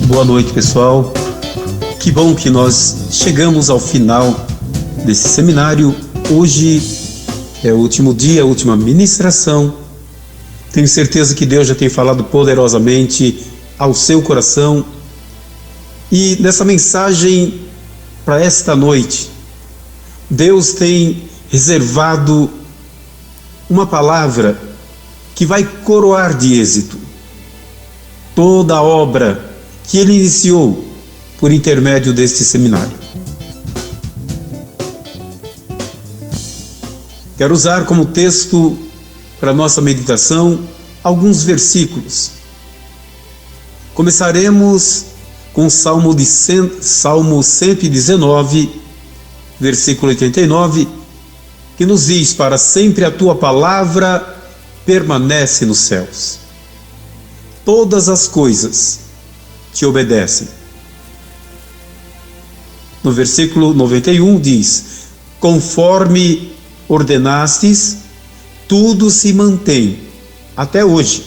Boa noite, pessoal. Que bom que nós chegamos ao final desse seminário. Hoje é o último dia, a última ministração. Tenho certeza que Deus já tem falado poderosamente ao seu coração. E nessa mensagem para esta noite, Deus tem reservado uma palavra que vai coroar de êxito toda a obra que Ele iniciou por intermédio deste seminário. Quero usar como texto para nossa meditação alguns versículos. Começaremos com o Salmo 119, versículo 89, que nos diz: para sempre a tua palavra permanece nos céus. Todas as coisas te obedecem. No versículo 91 diz: conforme ordenastes, tudo se mantém até hoje,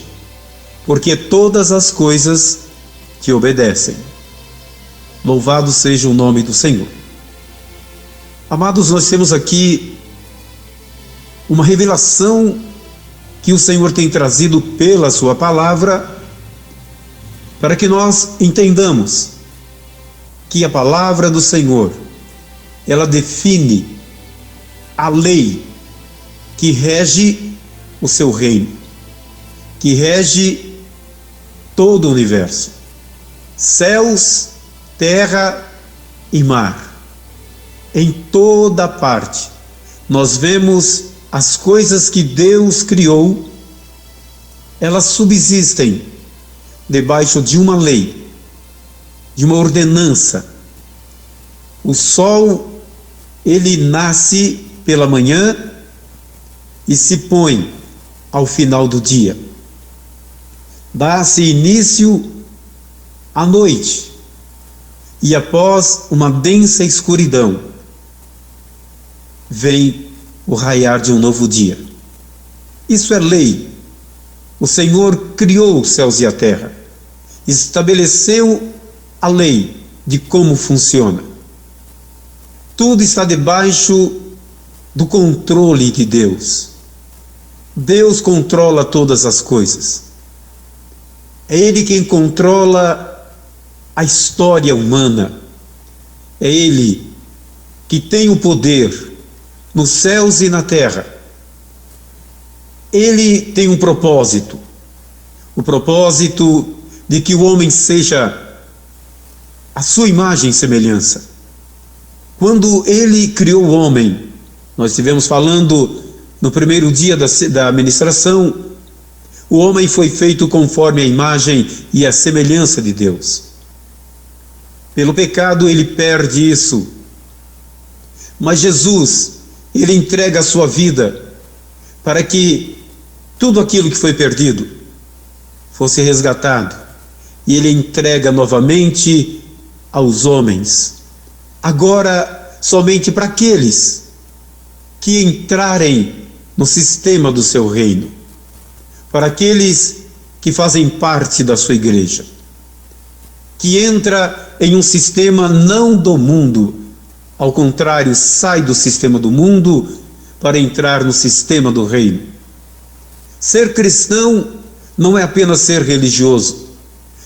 porque todas as coisas te obedecem. Louvado seja o nome do Senhor. Amados, nós temos aqui uma revelação que o Senhor tem trazido pela sua palavra, para que nós entendamos que a palavra do Senhor, ela define a lei que rege o seu reino, que rege todo o universo, céus, terra e mar. Em toda parte nós vemos as coisas que Deus criou, elas subsistem debaixo de uma lei, de uma ordenança. O sol, ele nasce pela manhã e se põe ao final do dia. Dá-se início à noite e após uma densa escuridão vem o raiar de um novo dia. Isso é lei. O Senhor criou os céus e a terra, estabeleceu a lei de como funciona. Tudo está debaixo do controle de Deus. Deus controla todas as coisas. É Ele quem controla a história humana. É Ele que tem o poder nos céus e na terra. Ele tem um propósito, o propósito de que o homem seja a sua imagem e semelhança. Quando Ele criou o homem, nós estivemos falando no primeiro dia da ministração, o homem foi feito conforme a imagem e a semelhança de Deus. Pelo pecado ele perde isso, mas Jesus, Ele entrega a sua vida para que tudo aquilo que foi perdido fosse resgatado, e Ele entrega novamente aos homens, agora somente para aqueles que entrarem no sistema do seu reino, para aqueles que fazem parte da sua igreja, que entra em um sistema não do mundo, ao contrário, sai do sistema do mundo para entrar no sistema do reino. Ser cristão não é apenas ser religioso.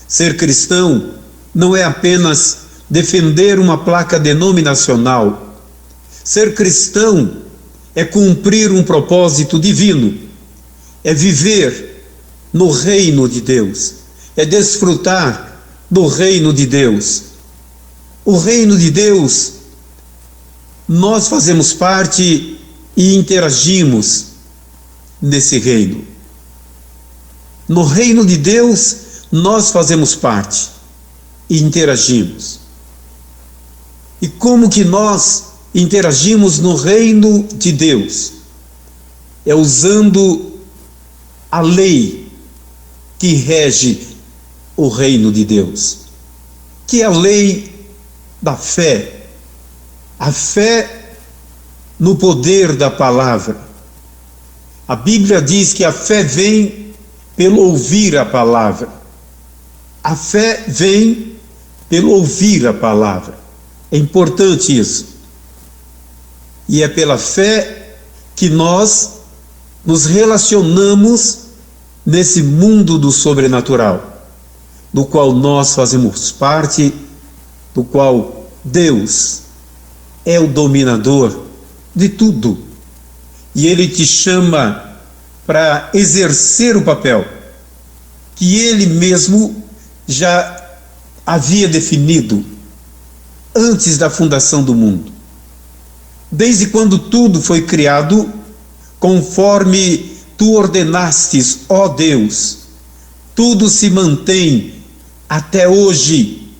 Ser cristão não é apenas defender uma placa denominacional. Ser cristão é cumprir um propósito divino, é viver no reino de Deus, é desfrutar do reino de Deus. O reino de Deus, nós fazemos parte e interagimos nesse reino. No reino de Deus, nós fazemos parte e interagimos. E como que nós interagimos no reino de Deus? É usando a lei que rege o reino de Deus, que é a lei da fé. A fé no poder da palavra. A Bíblia diz que a fé vem pelo ouvir a palavra. A fé vem pelo ouvir a palavra. É importante isso. E é pela fé que nós nos relacionamos nesse mundo do sobrenatural, do qual nós fazemos parte, do qual Deus é o dominador de tudo. E Ele te chama para exercer o papel que Ele mesmo já havia definido antes da fundação do mundo. Desde quando tudo foi criado, conforme tu ordenastes, ó Deus, tudo se mantém até hoje,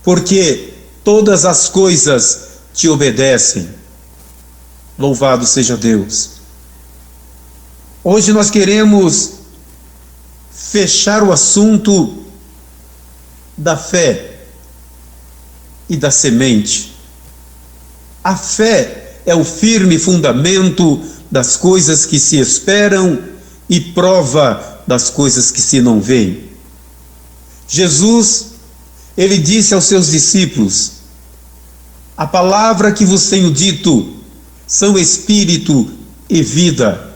porque todas as coisas te obedecem. Louvado seja Deus. Hoje nós queremos fechar o assunto da fé e da semente. A fé é o firme fundamento das coisas que se esperam e prova das coisas que se não veem. Jesus, ele disse aos seus discípulos: a palavra que vos tenho dito são espírito e vida.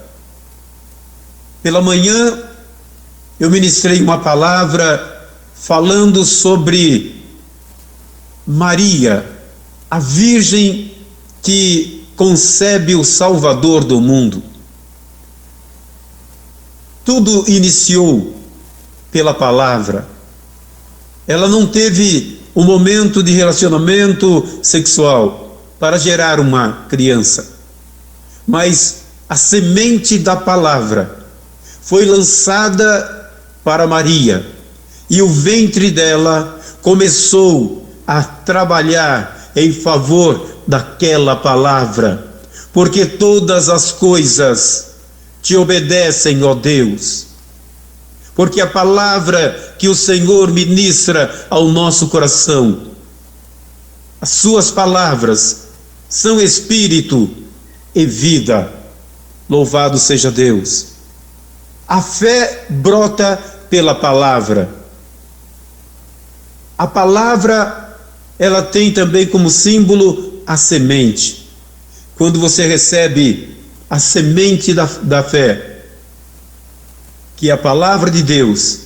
Pela manhã eu ministrei uma palavra falando sobre Maria, a Virgem que concebe o Salvador do mundo. Tudo iniciou pela palavra. Ela não teve um momento de relacionamento sexual para gerar uma criança, mas a semente da palavra foi lançada para Maria e o ventre dela começou a trabalhar em favor daquela palavra, porque todas as coisas te obedecem, ó Deus, porque a palavra que o Senhor ministra ao nosso coração, as suas palavras são espírito e vida. Louvado seja Deus. A fé brota pela palavra. A palavra, ela tem também como símbolo a semente. Quando você recebe a semente da fé, que é a palavra de Deus,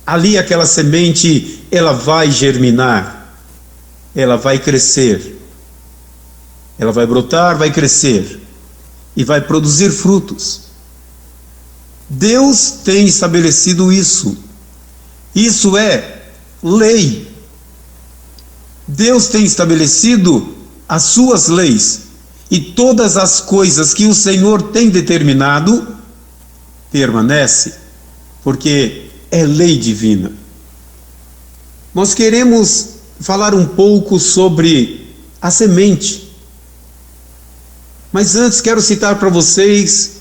ali aquela semente, ela vai germinar, ela vai crescer, ela vai brotar, vai crescer e vai produzir frutos. Deus tem estabelecido isso. Isso é lei. Deus tem estabelecido as suas leis, e todas as coisas que o Senhor tem determinado permanece, porque é lei divina. Nós queremos falar um pouco sobre a semente, mas antes quero citar para vocês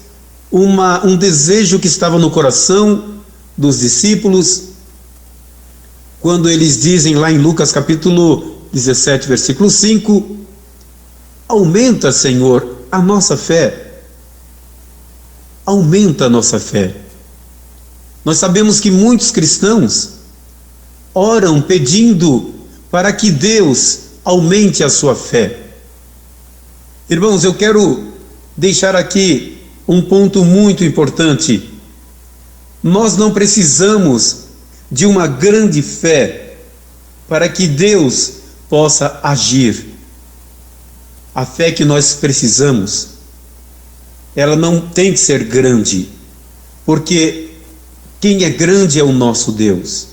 um desejo que estava no coração dos discípulos, quando eles dizem lá em Lucas capítulo 17, versículo 5, aumenta, Senhor, a nossa fé. Aumenta a nossa fé. Nós sabemos que muitos cristãos oram pedindo para que Deus aumente a sua fé. Irmãos, eu quero deixar aqui um ponto muito importante. Nós não precisamos de uma grande fé para que Deus possa agir. A fé que nós precisamos, ela não tem que ser grande, porque quem é grande é o nosso Deus.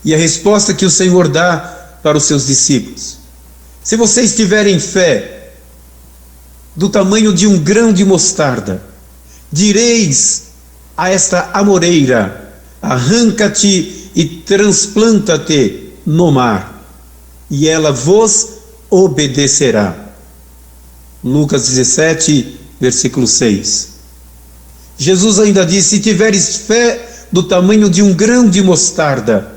E a resposta que o Senhor dá para os seus discípulos: se vocês tiverem fé do tamanho de um grão de mostarda, direis a esta amoreira: arranca-te e transplanta-te no mar, e ela vos obedecerá. Lucas 17, versículo 6. Jesus ainda disse: se tiveres fé do tamanho de um grão de mostarda,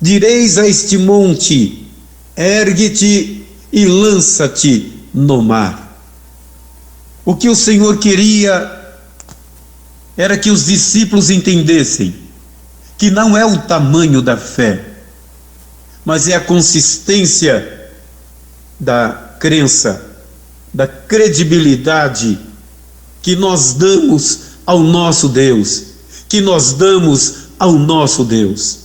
direis a este monte: ergue-te e lança-te no mar. O que o Senhor queria era que os discípulos entendessem que não é o tamanho da fé, mas é a consistência da crença, da credibilidade que nós damos ao nosso Deus, que nós damos ao nosso Deus.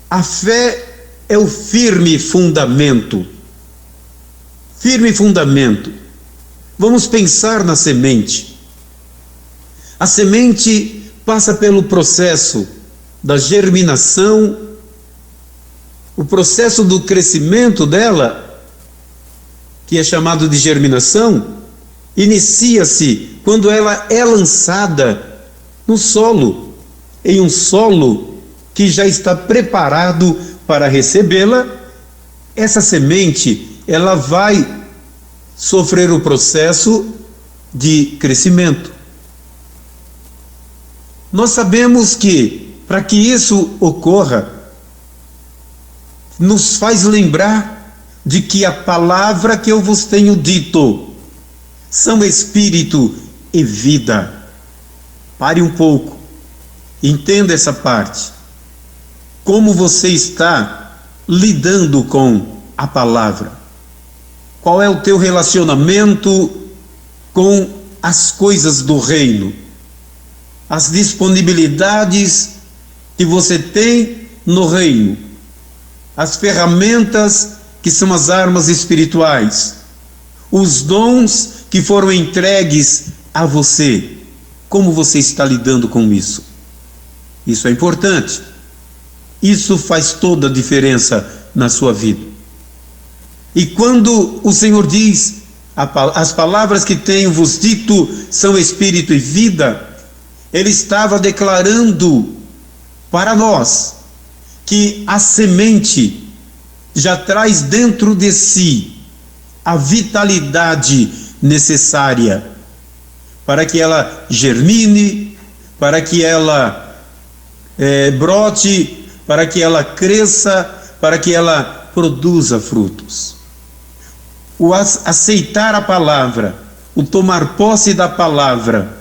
A fé é o firme fundamento. Firme fundamento. Vamos pensar na semente. A semente passa pelo processo da germinação, o processo do crescimento dela, que é chamado de germinação, inicia-se quando ela é lançada no solo, em um solo que já está preparado para recebê-la. Essa semente, ela vai sofrer o processo de crescimento. Nós sabemos que, para que isso ocorra, nos faz lembrar de que a palavra que eu vos tenho dito são espírito e vida. Pare um pouco, entenda essa parte. Como você está lidando com a palavra? Qual é o teu relacionamento com as coisas do reino? As disponibilidades que você tem no reino, as ferramentas que são as armas espirituais, os dons que foram entregues a você. Como você está lidando com isso? Isso é importante. Isso faz toda a diferença na sua vida. E quando o Senhor diz, as palavras que tenho vos dito são espírito e vida, Ele estava declarando para nós que a semente já traz dentro de si a vitalidade necessária para que ela germine, para que ela brote, para que ela cresça, para que ela produza frutos. O aceitar a palavra, o tomar posse da palavra,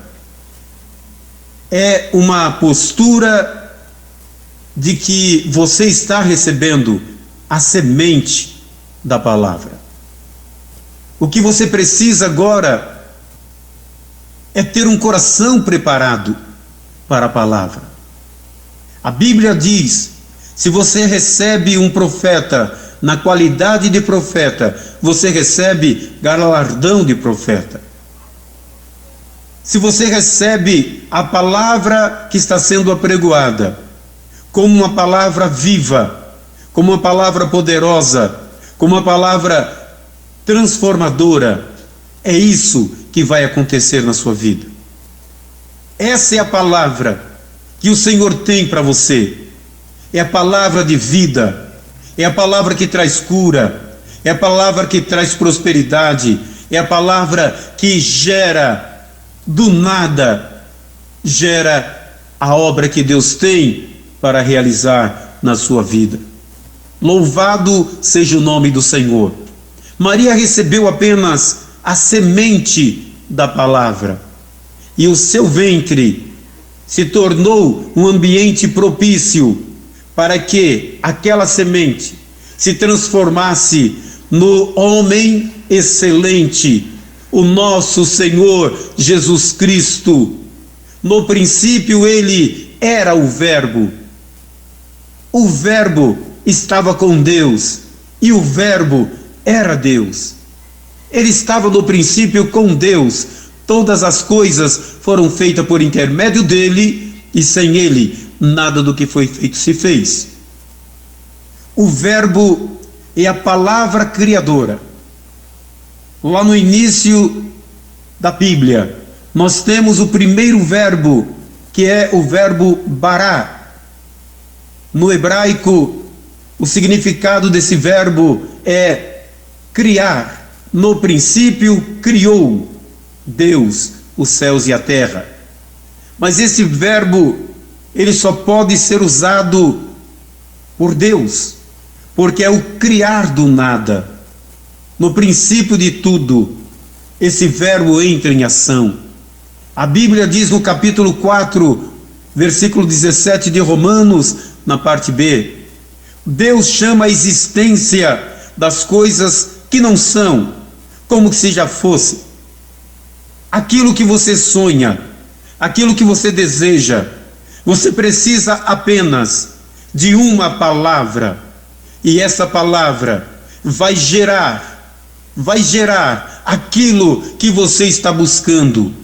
é uma postura de que você está recebendo a semente da palavra. O que você precisa agora é ter um coração preparado para a palavra. A Bíblia diz: se você recebe um profeta na qualidade de profeta, você recebe galardão de profeta. Se você recebe a palavra que está sendo apregoada como uma palavra viva, como uma palavra poderosa, como uma palavra transformadora, é isso que vai acontecer na sua vida. Essa é a palavra que o Senhor tem para você. É a palavra de vida, é a palavra que traz cura, é a palavra que traz prosperidade, é a palavra que gera do nada, gera a obra que Deus tem para realizar na sua vida. Louvado seja o nome do Senhor. Maria recebeu apenas a semente da palavra, e o seu ventre se tornou um ambiente propício para que aquela semente se transformasse no homem excelente, o nosso Senhor Jesus Cristo. No princípio ele era o Verbo. O Verbo estava com Deus e o Verbo era Deus. Ele estava no princípio com Deus. Todas as coisas foram feitas por intermédio dele, e sem ele nada do que foi feito se fez. O Verbo é a palavra criadora. Lá no início da Bíblia, nós temos o primeiro verbo, que é o verbo bará. No hebraico, o significado desse verbo é criar. No princípio, criou Deus os céus e a terra. Mas esse verbo, ele só pode ser usado por Deus, porque é o criar do nada. No princípio de tudo, esse verbo entra em ação. A Bíblia diz no capítulo 4, versículo 17 de Romanos, na parte B: Deus chama a existência das coisas que não são, como se já fosse. Aquilo que você sonha, aquilo que você deseja, você precisa apenas de uma palavra, e essa palavra vai gerar aquilo que você está buscando,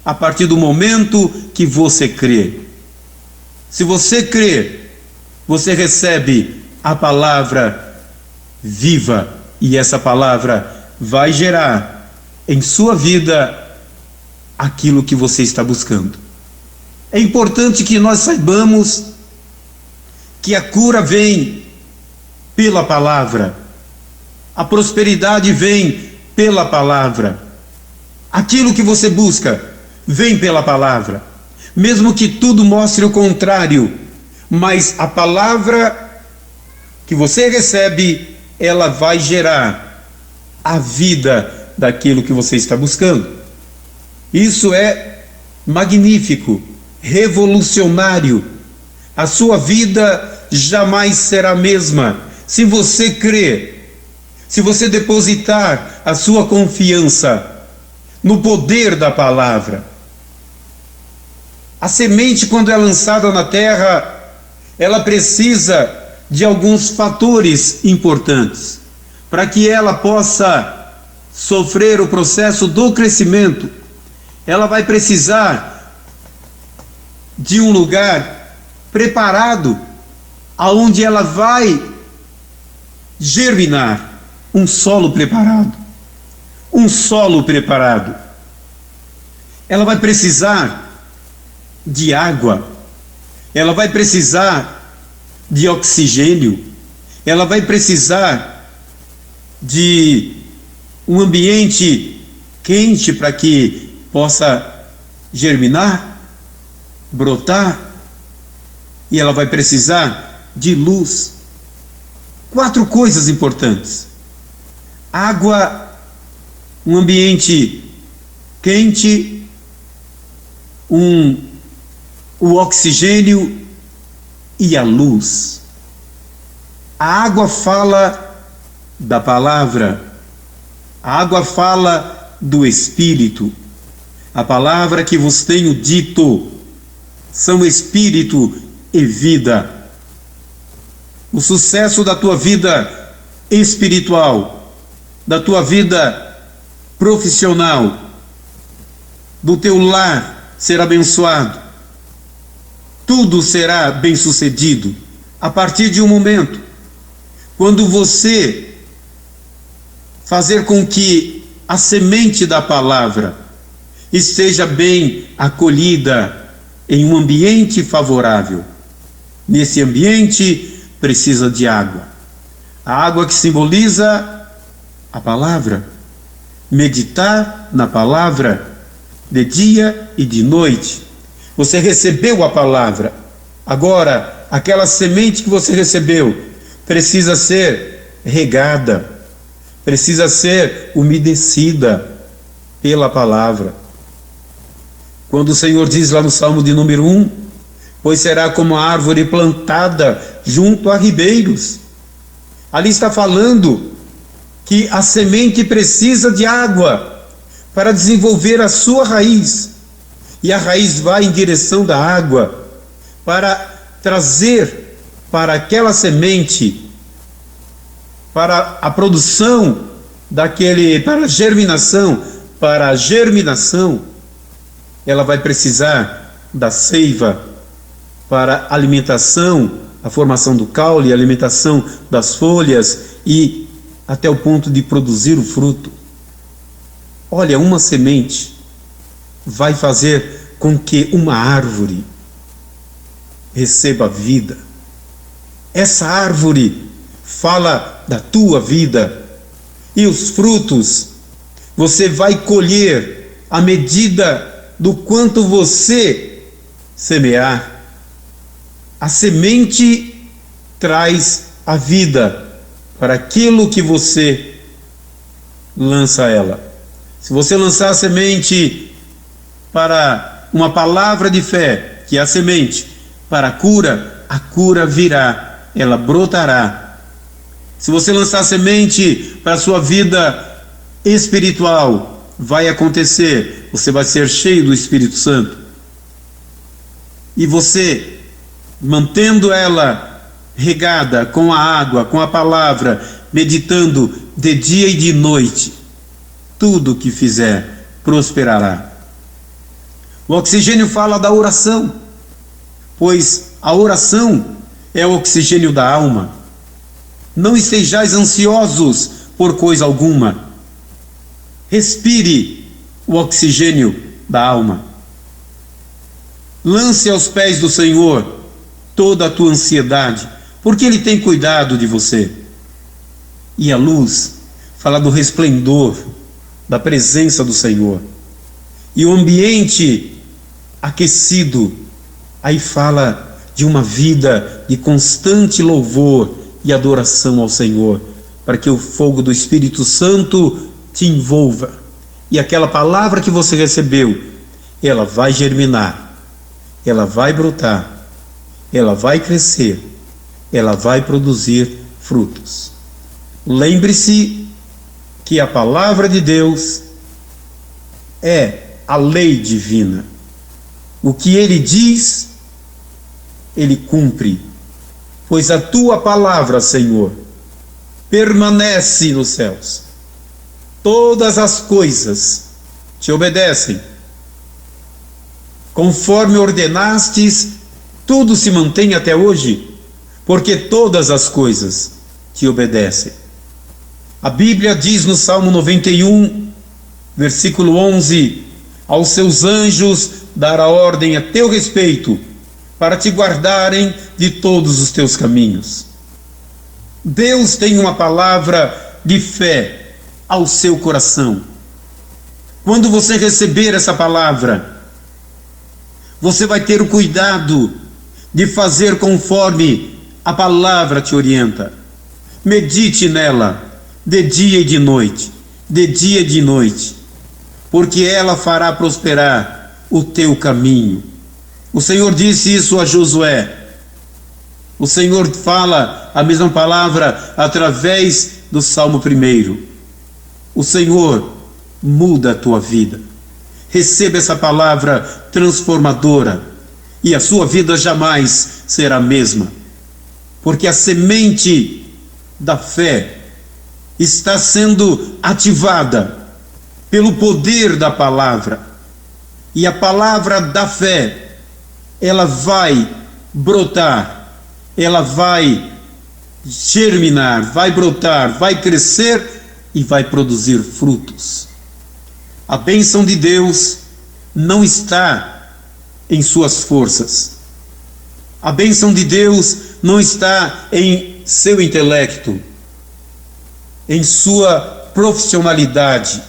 a partir do momento que você crê. Se você crê, você recebe a palavra viva, e essa palavra vai gerar em sua vida aquilo que você está buscando. É importante que nós saibamos que a cura vem pela palavra, a prosperidade vem pela palavra, aquilo que você busca vem pela palavra, mesmo que tudo mostre o contrário, mas a palavra que você recebe, ela vai gerar a vida daquilo que você está buscando. Isso é magnífico, revolucionário. A sua vida jamais será a mesma se você crer, se você depositar a sua confiança no poder da palavra. A semente, quando é lançada na terra, ela precisa de alguns fatores importantes para que ela possa sofrer o processo do crescimento. Ela vai precisar de um lugar preparado, aonde ela vai germinar, um solo preparado. Um solo preparado. Ela vai precisar de água, ela vai precisar de oxigênio, ela vai precisar de um ambiente quente para que possa germinar, brotar, e ela vai precisar de luz. 4 coisas importantes: água, um ambiente quente, o oxigênio e a luz. A água fala da palavra, a água fala do Espírito. A palavra que vos tenho dito são Espírito e vida. O sucesso da tua vida espiritual, da tua vida profissional, do teu lar será abençoado. Tudo será bem sucedido a partir de um momento quando você fazer com que a semente da palavra esteja bem acolhida em um ambiente favorável. Nesse ambiente precisa de água. A água que simboliza a palavra. Meditar na palavra de dia e de noite. Você recebeu a palavra. Agora, aquela semente que você recebeu precisa ser regada, precisa ser umedecida pela palavra. Quando o Senhor diz lá no Salmo de número 1, pois será como a árvore plantada junto a ribeiros. Ali está falando que a semente precisa de água para desenvolver a sua raiz. E a raiz vai em direção da água para trazer para aquela semente, para a produção para a germinação, ela vai precisar da seiva para a alimentação, a formação do caule, a alimentação das folhas e até o ponto de produzir o fruto. Olha, uma semente vai fazer com que uma árvore receba vida. Essa árvore fala da tua vida, e os frutos você vai colher à medida do quanto você semear. A semente traz a vida para aquilo que você lança ela. Se você lançar a semente para uma palavra de fé, que é a semente, para a cura virá ela brotará. Se você lançar semente para a sua vida espiritual, vai acontecer, você vai ser cheio do Espírito Santo. E você, mantendo ela regada com a água, com a palavra, meditando de dia e de noite, tudo que fizer prosperará. O oxigênio fala da oração, pois a oração é o oxigênio da alma. Não estejais ansiosos por coisa alguma. Respire o oxigênio da alma. Lance aos pés do Senhor toda a tua ansiedade, porque Ele tem cuidado de você. E a luz fala do resplendor, da presença do Senhor. E o ambiente aquecido, aí fala de uma vida de constante louvor e adoração ao Senhor, para que o fogo do Espírito Santo te envolva. E aquela palavra que você recebeu, ela vai germinar, ela vai brotar, ela vai crescer, ela vai produzir frutos. Lembre-se que a palavra de Deus é a lei divina. O que Ele diz, Ele cumpre. Pois a tua palavra, Senhor, permanece nos céus. Todas as coisas te obedecem. Conforme ordenastes, tudo se mantém até hoje, porque todas as coisas te obedecem. A Bíblia diz no Salmo 91, versículo 11, aos seus anjos dará ordem a teu respeito, para te guardarem de todos os teus caminhos. Deus tem uma palavra de fé ao seu coração. Quando você receber essa palavra, você vai ter o cuidado de fazer conforme a palavra te orienta. Medite nela de dia e de noite, de dia e de noite, porque ela fará prosperar o teu caminho. O Senhor disse isso a Josué. O Senhor fala a mesma palavra através do Salmo 1. O Senhor muda a tua vida. Receba essa palavra transformadora e a sua vida jamais será a mesma, porque a semente da fé está sendo ativada pelo poder da palavra, e a palavra da fé, ela vai brotar, ela vai germinar, vai brotar, vai crescer e vai produzir frutos. A bênção de Deus não está em suas forças. A bênção de Deus não está em seu intelecto, em sua profissionalidade,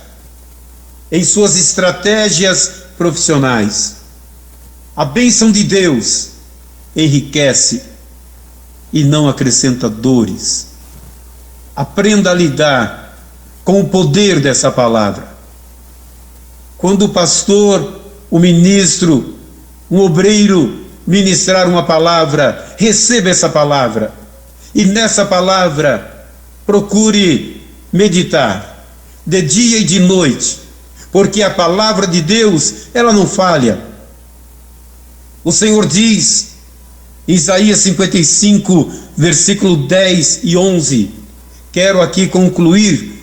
em suas estratégias profissionais. A bênção de Deus enriquece e não acrescenta dores. Aprenda a lidar com o poder dessa palavra. Quando o pastor, o ministro, um obreiro ministrar uma palavra, receba essa palavra e nessa palavra procure meditar de dia e de noite, porque a palavra de Deus, ela não falha. O Senhor diz, em Isaías 55, versículo 10 e 11, quero aqui concluir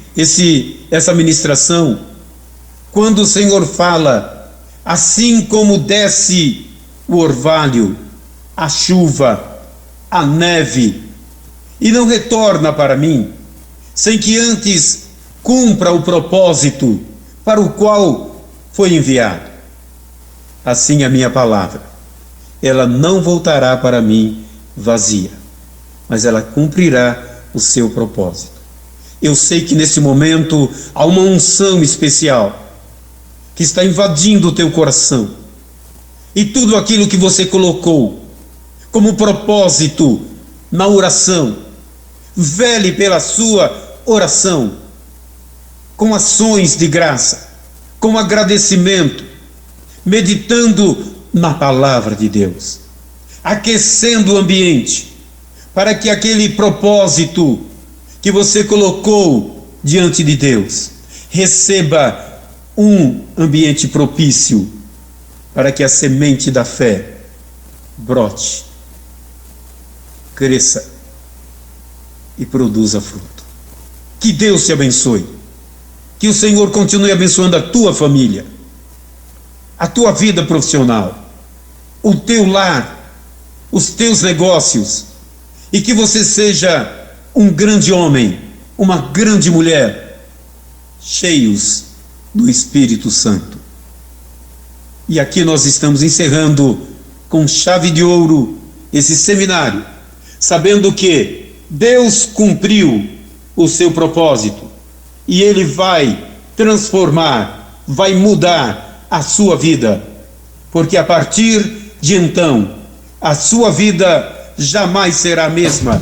essa ministração, quando o Senhor fala, assim como desce o orvalho, a chuva, a neve, e não retorna para mim, sem que antes cumpra o propósito para o qual foi enviado. Assim a minha palavra, ela não voltará para mim vazia, mas ela cumprirá o seu propósito. Eu sei que nesse momento há uma unção especial que está invadindo o teu coração, e tudo aquilo que você colocou como propósito na oração, vele pela sua oração, com ações de graça, com agradecimento, meditando na palavra de Deus, aquecendo o ambiente, para que aquele propósito que você colocou diante de Deus receba um ambiente propício para que a semente da fé brote, cresça e produza fruto. Que Deus te abençoe. Que o Senhor continue abençoando a tua família, a tua vida profissional, o teu lar, os teus negócios, e que você seja um grande homem, uma grande mulher, cheios do Espírito Santo. E aqui nós estamos encerrando com chave de ouro esse seminário, sabendo que Deus cumpriu o seu propósito e Ele vai transformar, vai mudar a sua vida, porque a partir de então a sua vida jamais será a mesma.